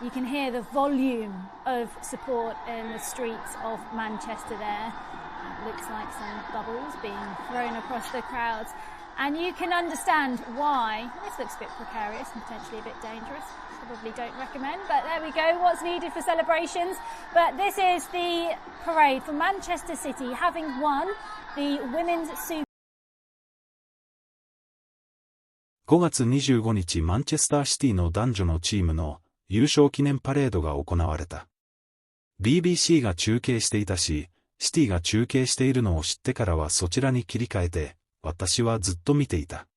You can hear the volume of support in the streets of Manchester there. It looks like some bubbles being thrown across the crowds. And you can understand why. This looks a bit precarious and potentially a bit dangerous. Probably don't recommend, but there we go. What's needed for celebrations? But this is the parade for Manchester City, having won the Women's Super. 5月25日マンチェスターシティの男女のチームの優勝記念パレードが行われた。BBC が中継していたし、シティが中継しているのを知ってからはそちらに切り替えて、私はずっと見ていた。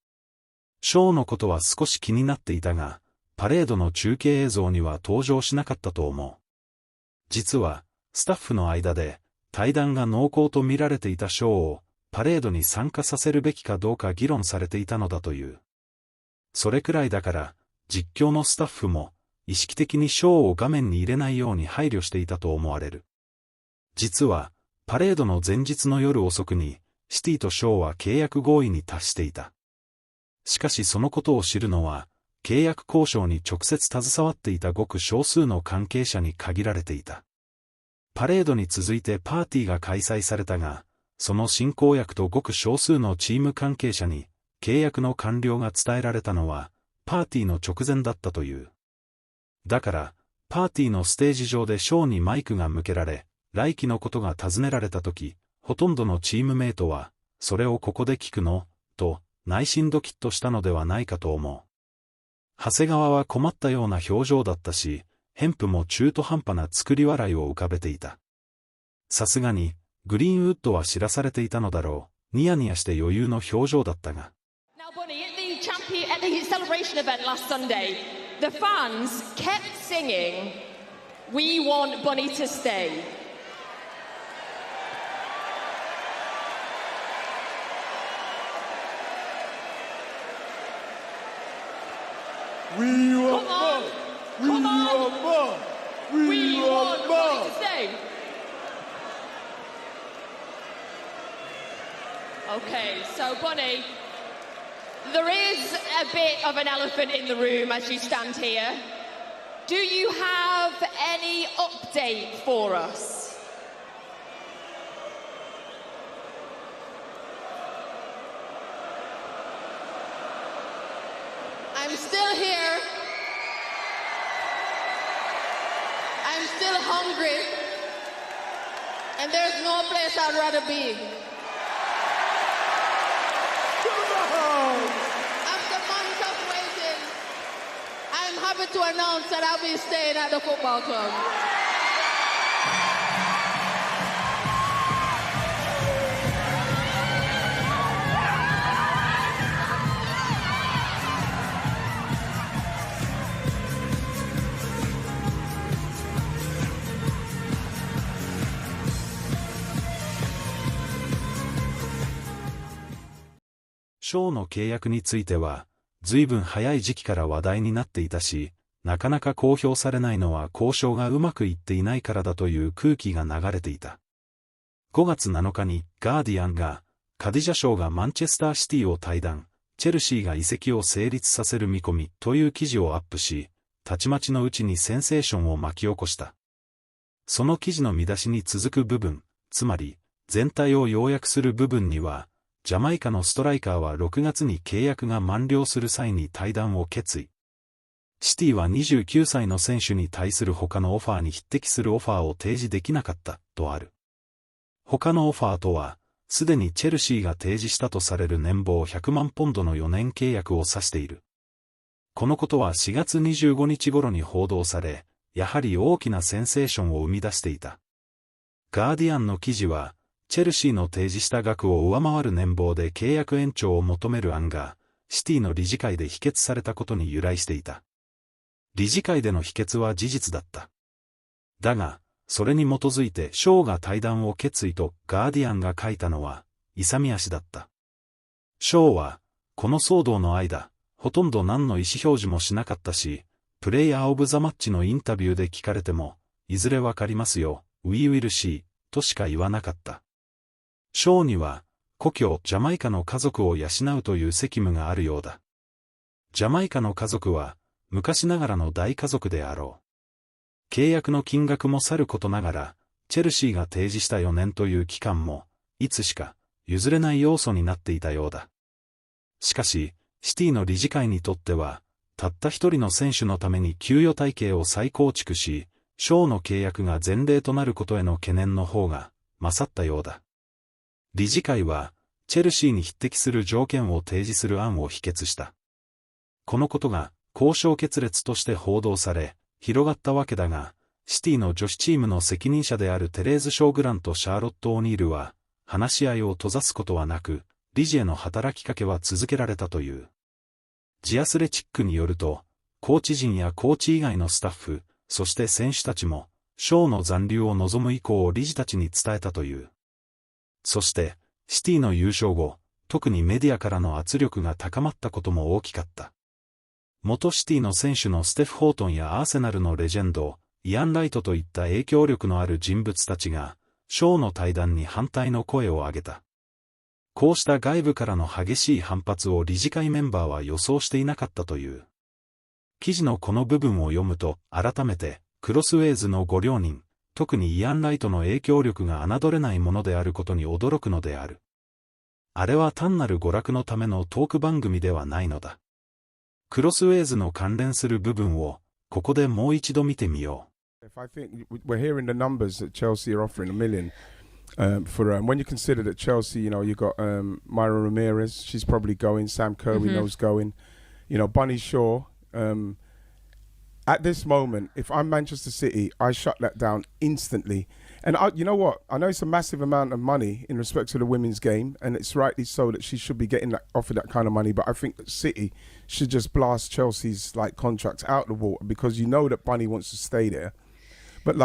ショーのことは少し気になっていたが、パレードの中継映像には登場しなかったと思う。実は、スタッフの間で、対談が濃厚と見られていたショーを、パレードに参加させるべきかどうか議論されていたのだという。それくらいだから、実況のスタッフも、意識的にショーを画面に入れないように配慮していたと思われる。実は、パレードの前日の夜遅くに、シティとショーは契約合意に達していた。しかしそのことを知るのは、契約交渉に直接携わっていたごく少数の関係者に限られていた。パレードに続いてパーティーが開催されたが、その進行役とごく少数のチーム関係者に、契約の完了が伝えられたのは、パーティーの直前だったという。だから、パーティーのステージ上でショーにマイクが向けられ、来季のことが尋ねられたとき、ほとんどのチームメイトは、それをここで聞くのと、内心ドキッとしたのではないかと思う。長谷川は困ったような表情だったし、ヘンプも中途半端な作り笑いを浮かべていた。さすがに、グリーンウッドは知らされていたのだろう。ニヤニヤして余裕の表情だったが。Now, Bonnie, at the celebration event last Sunday, the fans kept singing, "We want Bonnie to stay." We want more. We want more. We want more. Okay, so Bonnie, there is a bit of an elephant in the room as you stand here. Do you have any update for us? I'm still here. I'm still hungry. And there's no place I'd rather be. After months of waiting, I'm happy to announce that I'll be staying at the football club. ショーの契約については、随分早い時期から話題になっていたし、なかなか公表されないのは交渉がうまくいっていないからだという空気が流れていた。5月7日にガーディアンが、カディジャ賞がマンチェスターシティを退団、チェルシーが移籍を成立させる見込みという記事をアップし、たちまちのうちにセンセーションを巻き起こした。その記事の見出しに続く部分、つまり、全体を要約する部分には、ジャマイカのストライカーは6月に契約が満了する際に退団を決意。シティは29歳の選手に対する他のオファーに匹敵するオファーを提示できなかった、とある。他のオファーとは、すでにチェルシーが提示したとされる年俸100万ポンドの4年契約を指している。このことは4月25日頃に報道され、やはり大きなセンセーションを生み出していた。ガーディアンの記事は、チェルシーの提示した額を上回る年俸で契約延長を求める案が、シティの理事会で否決されたことに由来していた。理事会での否決は事実だった。だが、それに基づいてショーが退団を決意とガーディアンが書いたのは、勇み足だった。ショーは、この騒動の間、ほとんど何の意思表示もしなかったし、プレイヤーオブザマッチのインタビューで聞かれても、いずれわかりますよ、We will see、としか言わなかった。ショーには、故郷ジャマイカの家族を養うという責務があるようだ。ジャマイカの家族は、昔ながらの大家族であろう。契約の金額もさることながら、チェルシーが提示した4年という期間も、いつしか譲れない要素になっていたようだ。しかし、シティの理事会にとっては、たった一人の選手のために給与体系を再構築し、ショーの契約が前例となることへの懸念の方が勝ったようだ。理事会は、チェルシーに匹敵する条件を提示する案を否決した。このことが交渉決裂として報道され、広がったわけだが、シティの女子チームの責任者であるテレーズ・ショーグランとシャーロット・オニールは、話し合いを閉ざすことはなく、理事への働きかけは続けられたという。ジアスレチックによると、コーチ陣やコーチ以外のスタッフ、そして選手たちも、ショーの残留を望む意向を理事たちに伝えたという。そして、シティの優勝後、特にメディアからの圧力が高まったことも大きかった。元シティの選手のステフ・ホートンやアーセナルのレジェンド、イアン・ライトといった影響力のある人物たちが、ショーの退団に反対の声を上げた。こうした外部からの激しい反発を理事会メンバーは予想していなかったという。記事のこの部分を読むと、改めて、クロスウェーズのご両人、特にイアン・ライトの影響力が侮れないものであることに驚くのである。あれは単なる娯楽のためのトーク番組ではないのだ。クロスウェーズの関連する部分を、ここでもう一度見てみよう。If I think we're hearing the numbers that Chelsea are offering $1 million for when you consider that Chelsea, you know, you got Myra Ramirez, she's probably going. Sam Kerr, we know's going. You know, Bunny Shaw. At this moment, if I'm Manchester City, I shut that down instantly. And you know what? I know it's a massive amount of money in respect to the women's game, and it's rightly so that she should be getting offered that kind of money. But I think that City should just blast Chelsea's contracts out the water, because you know that Bunny wants to stay there. But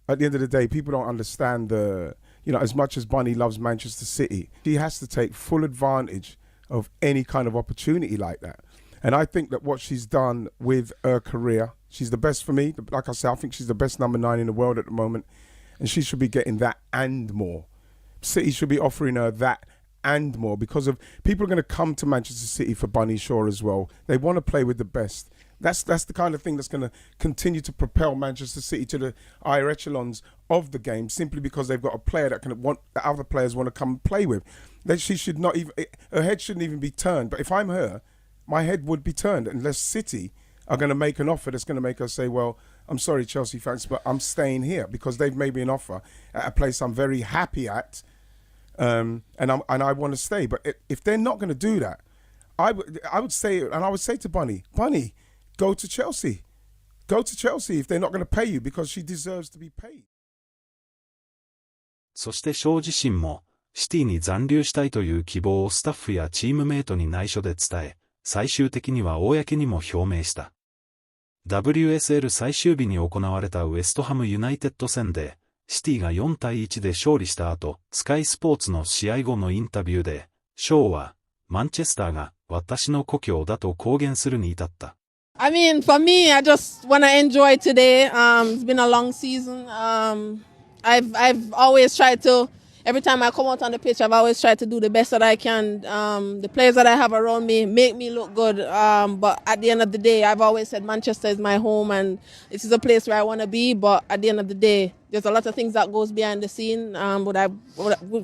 at the end of the day, people don't understand as much as Bunny loves Manchester City, she has to take full advantage of any kind of opportunity like that. And I think that what she's done with her career, she's the best for me. Like I said, I think she's the best number 9 in the world at the moment. And she should be getting that and more. City should be offering her that and more, because people are going to come to Manchester City for Bunny Shaw as well. They want to play with the best. That's the kind of thing that's going to continue to propel Manchester City to the higher echelons of the game, simply because they've got a player that other players want to come and play with. She should not even, her head shouldn't even be turned. But if I'm her, my head would be turned unless City are going to make an offer that's going to make her say, well, I'm sorry, Chelsea fans, but I'm staying here, because they've made me an offer at a place I'm very happy at, and I want to stay. But if they're not going to do that, I would say, and I would say to Bunny, go to Chelsea. Go to Chelsea if they're not going to pay you, because she deserves to be paid. そしてショー自身も、シティに残留したいという希望をスタッフやチームメイトに内緒で伝え、最終的には公にも表明した。Wsl 最終日に行われたウェストハムユナイテッド戦で、シティが4対1で勝利した後、スカイスポーツの試合後のインタビューで、ショーは、マンチェスターが私の故郷だと公言するに至った。I mean, for me, I just want to enjoy today. It's been a long season. I've always tried to, every time I come out on the pitch, I've always tried to do the best that I can. The players that I have around me make me look good. But at the end of the day, I've always said Manchester is my home, and this is a place where I want to be. But at the end of the day, there's a lot of things that goes behind the scene,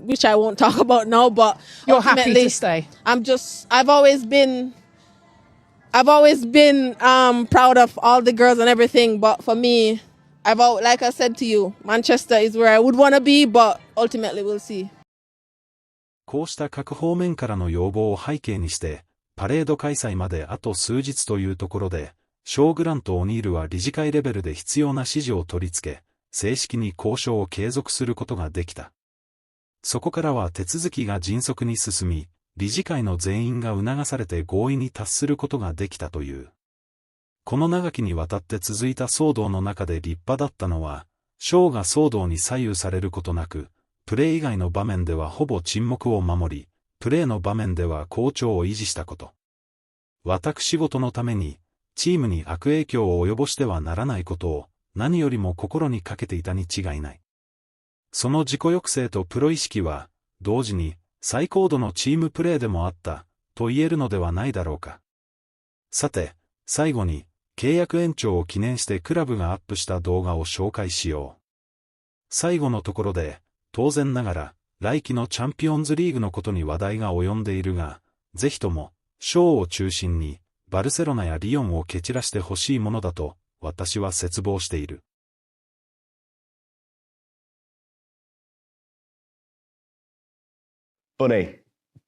which I won't talk about now. But you're happy to stay. I've always been proud of all the girls and everything. But for me, like I said to you, Manchester is where I would want to be, but ultimately we'll see. こうした各方面からの要望を背景にして、パレード開催まであと数日というところで、ショー・グラント・オニールは理事会レベルで必要な指示を取り付け、正式に交渉を継続することができた。そこからは手続きが迅速に進み、理事会の全員が促されて合意に達することができたという。この長きにわたって続いた騒動の中で立派だったのは、ショーが騒動に左右されることなく、プレー以外の場面ではほぼ沈黙を守り、プレーの場面では好調を維持したこと。私事のために、チームに悪影響を及ぼしてはならないことを、何よりも心にかけていたに違いない。その自己抑制とプロ意識は、同時に最高度のチームプレーでもあった、と言えるのではないだろうか。さて、最後に、契約延長を記念してクラブがアップした動画を紹介しよう。最後のところで、当然ながら、来季のチャンピオンズリーグのことに話題が及んでいるが、ぜひとも、ショーを中心に、バルセロナやリヨンを蹴散らしてほしいものだと、私は切望している。Bunny,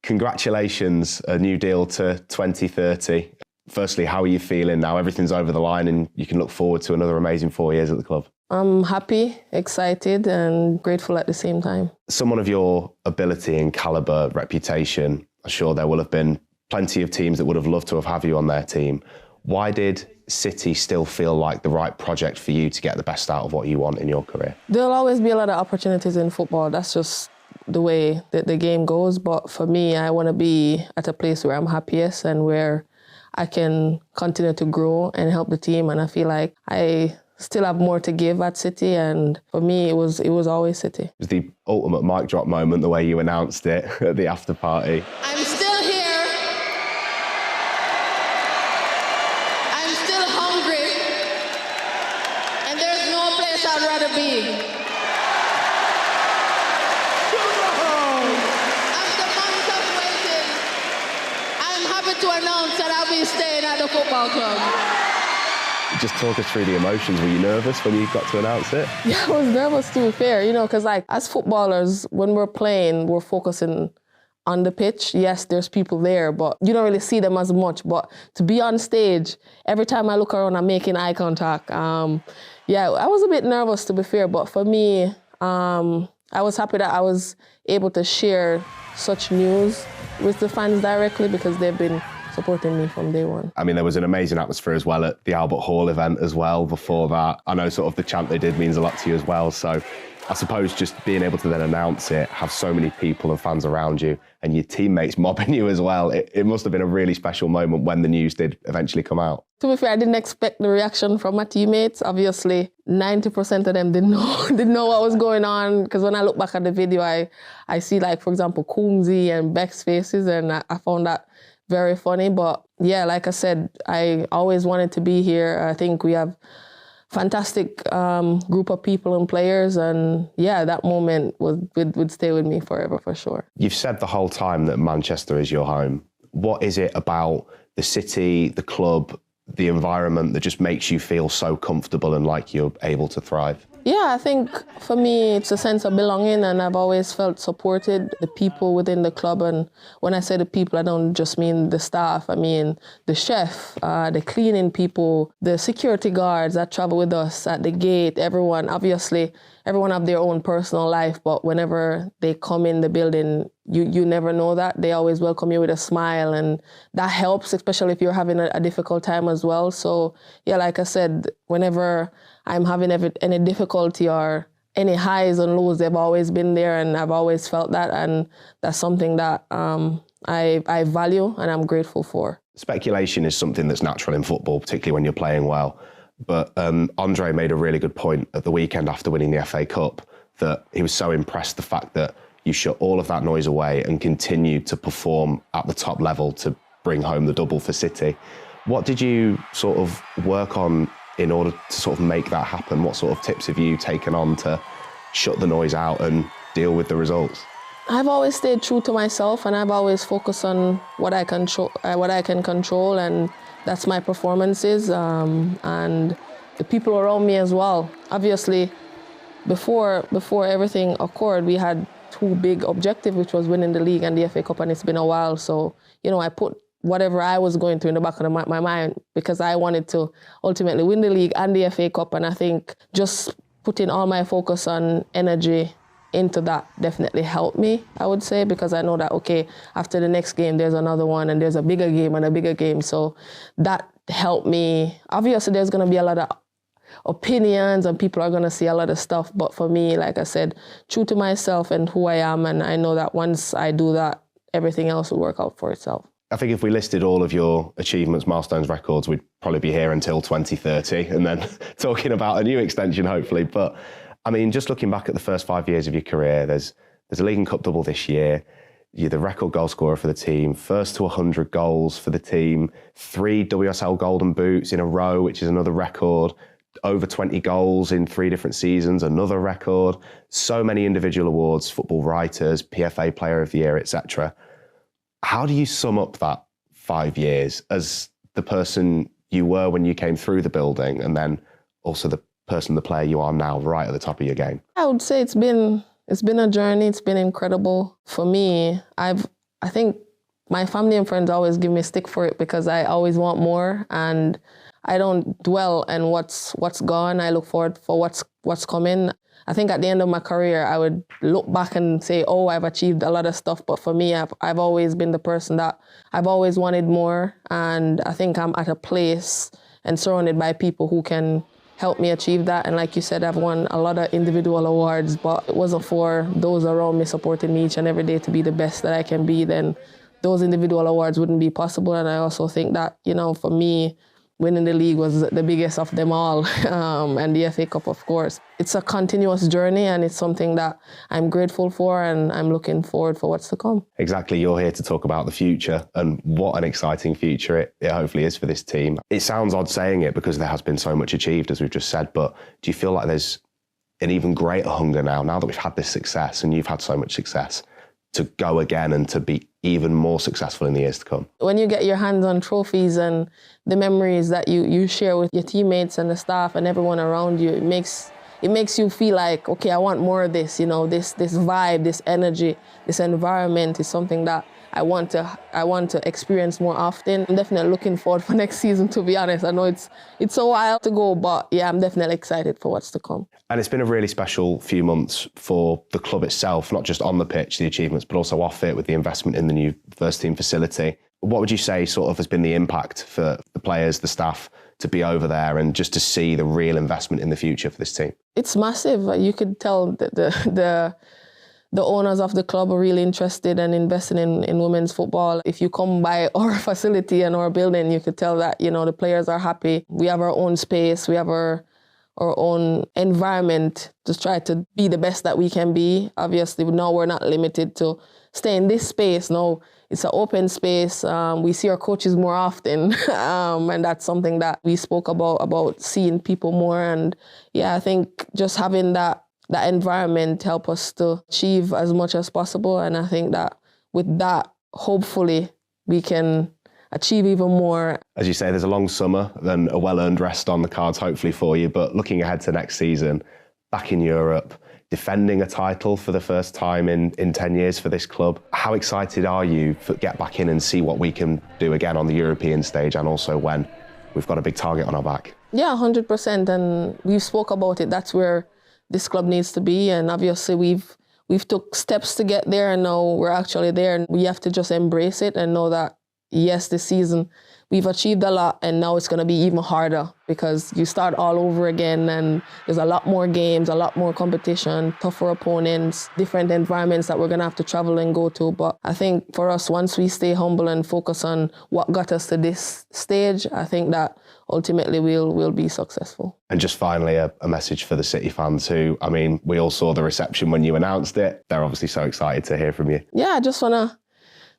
congratulations, a new deal to 2030. Firstly, how are you feeling now? Everything's over the line and you can look forward to another amazing 4 years at the club. I'm happy, excited, and grateful at the same time. Someone of your ability and calibre, reputation, I'm sure there will have been plenty of teams that would have loved to have you on their team. Why did City still feel like the right project for you to get the best out of what you want in your career? There'll always be a lot of opportunities in football. That's just the way that the game goes. But for me, I want to be at a place where I'm happiest and where I can continue to grow and help the team. And I feel like I still have more to give at City, and for me, it was always City. It was the ultimate mic drop moment, the way you announced it at the after party. I'm still here. I'm still hungry. And there's no place I'd rather be. After months of waiting, I'm happy to announce that I'll be staying at the football club. Just talk us through the emotions. Were you nervous when you got to announce it? Yeah, I was nervous, to be fair, because like as footballers, when we're playing, we're focusing on the pitch. Yes, there's people there, but you don't really see them as much. But to be on stage, every time I look around, I'm making eye contact. Yeah, I was a bit nervous, to be fair, but for me, I was happy that I was able to share such news with the fans directly because they've been supporting me from day one. I mean, there was an amazing atmosphere as well at the Albert Hall event as well before that. I know sort of the chant they did means a lot to you as well. So I suppose just being able to then announce it, have so many people and fans around you and your teammates mobbing you as well, it must have been a really special moment when the news did eventually come out. To be fair, I didn't expect the reaction from my teammates. Obviously, 90% of them didn't know what was going on, because when I look back at the video, I see, like, for example, Coomsy and Beck's faces, and I found that very funny. But yeah, like I said, I always wanted to be here. I think we have fantastic group of people and players, and yeah, that moment would stay with me forever for sure. You've said the whole time that Manchester is your home. What is it about the city, the club, the environment that just makes you feel so comfortable and like you're able to thrive? Yeah, I think for me, it's a sense of belonging, and I've always felt supported, the people within the club. And when I say the people, I don't just mean the staff. I mean the chef, the cleaning people, the security guards that travel with us at the gate, everyone. Obviously, everyone have their own personal life, but whenever they come in the building, you never know that. They always welcome you with a smile, and that helps, especially if you're having a difficult time as well. So yeah, like I said, whenever I'm having any difficulty or any highs and lows, they've always been there, and I've always felt that, and that's something that I value and I'm grateful for. Speculation is something that's natural in football, particularly when you're playing well. But Andre made a really good point at the weekend after winning the FA Cup, that he was so impressed the fact that you shut all of that noise away and continued to perform at the top level to bring home the double for City. What did you sort of work on in order to sort of make that happen? What sort of tips have you taken on to shut the noise out and deal with the results? I've always stayed true to myself, and I've always focused on what I can control, and that's my performances and the people around me as well. Obviously, before everything occurred, we had two big objectives, which was winning the league and the FA Cup, and it's been a while. So, I put whatever I was going through in the back of my mind, because I wanted to ultimately win the league and the FA Cup. And I think just putting all my focus on energy into that definitely helped me, I would say, because I know that, okay, after the next game, there's another one, and there's a bigger game and a bigger game. So that helped me. Obviously, there's going to be a lot of opinions and people are going to see a lot of stuff. But for me, like I said, true to myself and who I am. And I know that once I do that, everything else will work out for itself. I think if we listed all of your achievements, milestones, records, we'd probably be here until 2030 and then talking about a new extension, hopefully. But I mean, just looking back at the first 5 years of your career, there's a League and Cup double this year. You're the record goal scorer for the team, first to 100 goals for the team, 3 WSL Golden Boots in a row, which is another record, over 20 goals in 3 different seasons, another record, so many individual awards, football writers, PFA Player of the Year, etc. How do you sum up that 5 years as the person you were when you came through the building and then also the player you are now, right at the top of your game? I would say it's been a journey. It's been incredible for me. I think my family and friends always give me a stick for it because I always want more, and I don't dwell on what's gone. I look forward for what's coming. I think at the end of my career, I would look back and say, oh, I've achieved a lot of stuff. But for me, I've always been the person that I've always wanted more. And I think I'm at a place and surrounded by people who can help me achieve that. And like you said, I've won a lot of individual awards, but it wasn't for those around me supporting me each and every day to be the best that I can be, then those individual awards wouldn't be possible. And I also think that, for me, winning the league was the biggest of them all, and the FA Cup, of course. It's a continuous journey, and it's something that I'm grateful for, and I'm looking forward for what's to come. Exactly. You're here to talk about the future, and what an exciting future it hopefully is for this team. It sounds odd saying it because there has been so much achieved, as we've just said, but do you feel like there's an even greater hunger now that we've had this success and you've had so much success, to go again and to be even more successful in the years to come? When you get your hands on trophies and the memories that you share with your teammates and the staff and everyone around you, it makes you feel like, okay, I want more of this, this vibe, this energy, this environment is something that I want to experience more often. I'm definitely looking forward for next season, to be honest. I know it's a while to go, but yeah, I'm definitely excited for what's to come. And it's been a really special few months for the club itself, not just on the pitch, the achievements, but also off it with the investment in the new first team facility. What would you say sort of has been the impact for the players, the staff, to be over there and just to see the real investment in the future for this team? It's massive. You could tell that the owners of the club are really interested and investing in women's football. If you come by our facility and our building, you could tell that, the players are happy. We have our own space. We have our own environment to try to be the best that we can be. Obviously, now we're not limited to stay in this space. No, it's an open space. We see our coaches more often, and that's something that we spoke about seeing people more. And yeah, I think just having that environment help us to achieve as much as possible. And I think that with that, hopefully, we can achieve even more. As you say, there's a long summer and a well-earned rest on the cards, hopefully, for you. But looking ahead to next season, back in Europe, defending a title for the first time in 10 years for this club. How excited are you to get back in and see what we can do again on the European stage, and also when we've got a big target on our back? Yeah, 100%. And we've spoke about it. That's where this club needs to be. And obviously we've took steps to get there, and now we're actually there. And we have to just embrace it and know that, yes, this season we've achieved a lot, and now it's going to be even harder because you start all over again, and there's a lot more games, a lot more competition, tougher opponents, different environments that we're going to have to travel and go to. But I think for us, once we stay humble and focus on what got us to this stage, I think that ultimately we'll be successful. And just finally, a message for the City fans who, we all saw the reception when you announced it. They're obviously so excited to hear from you. Yeah, I just want to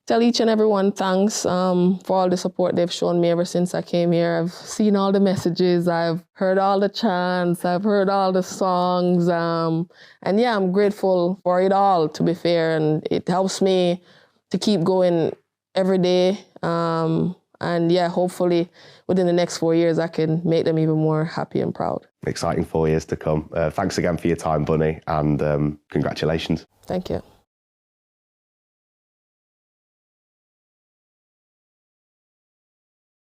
tell each and everyone thanks for all the support they've shown me ever since I came here. I've seen all the messages, I've heard all the chants, I've heard all the songs. And yeah, I'm grateful for it all, to be fair. And it helps me to keep going every day. And yeah, hopefully within the next 4 years, I can make them even more happy and proud. Exciting 4 years to come. Thanks again for your time, Bunny, and congratulations. Thank you.